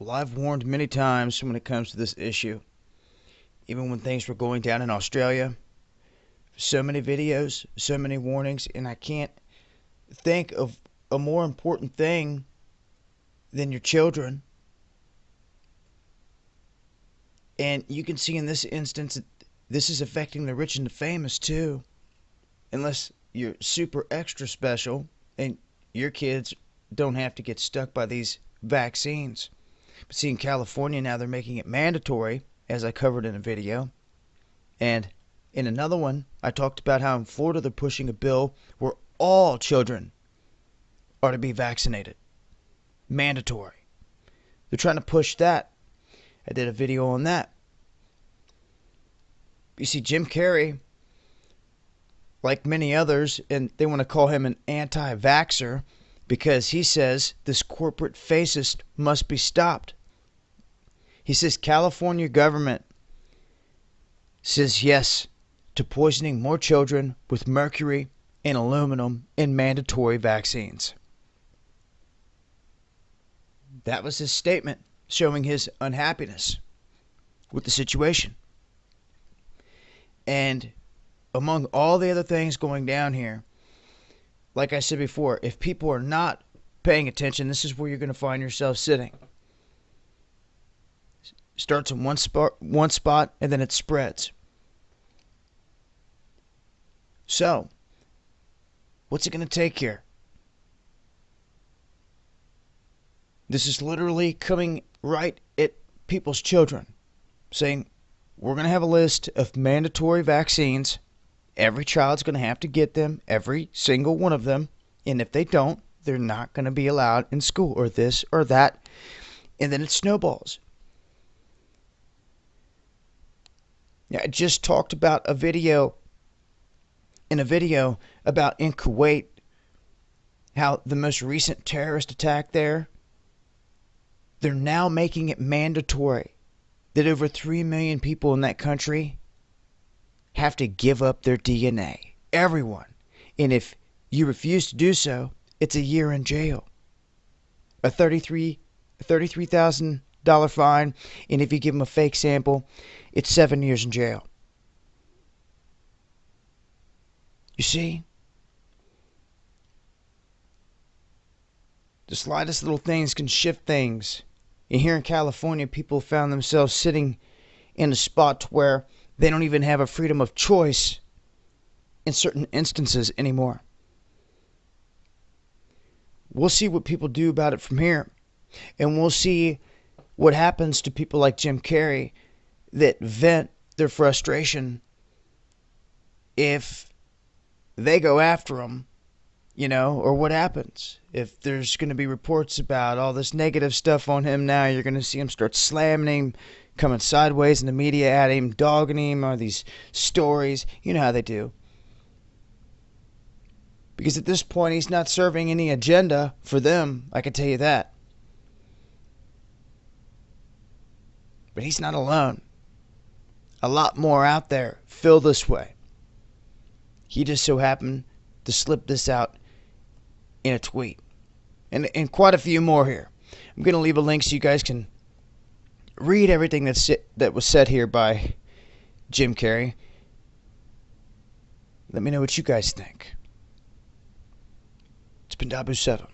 Well, I've warned many times when it comes to this issue. Even when things were going down in Australia, so many videos, so many warnings, and I can't think of a more important thing than your children. And you can see in this instance that this is affecting the rich and the famous too. Unless you're super extra special and your kids don't have to get stuck by these vaccines. But see, in California now they're making it mandatory, as I covered in a video. And in another one, I talked about how in Florida they're pushing a bill where all children are to be vaccinated. Mandatory. They're trying to push that. I did a video on that. You see, Jim Carrey, like many others, and they want to call him an anti-vaxxer because he says this corporate fascist must be stopped. He says California government says yes to poisoning more children with mercury and aluminum in mandatory vaccines. That was his statement, showing his unhappiness with the situation. And among all the other things going down here, like I said before, if people are not paying attention, this is where you're going to find yourself sitting. Starts in one spot, and then it spreads. So, what's it going to take here? This is literally coming right at people's children, saying, we're going to have a list of mandatory vaccines. Every child's going to have to get them, every single one of them. And if they don't, they're not going to be allowed in school, or this or that. And then it snowballs. Yeah, I just talked about a video about in Kuwait, how the most recent terrorist attack there, they're now making it mandatory that over 3 million people in that country have to give up their DNA. Everyone. And if you refuse to do so, it's a year in jail. A $33,000 fine. And if you give them a fake sample, it's 7 years in jail. You see? The slightest little things can shift things. And here in California, people found themselves sitting in a spot where they don't even have a freedom of choice in certain instances anymore. We'll see what people do about it from here. And we'll see what happens to people like Jim Carrey that vent their frustration if they go after him, or what happens. If there's going to be reports about all this negative stuff on him now, you're going to see him start slamming him, coming sideways in the media at him, dogging him, or these stories. You know how they do. Because at this point, he's not serving any agenda for them, I can tell you that. But he's not alone. A lot more out there feel this way. He just so happened to slip this out in a tweet. And quite a few more here. I'm going to leave a link so you guys can read everything that was said here by Jim Carrey. Let me know what you guys think. It's been Dabu7.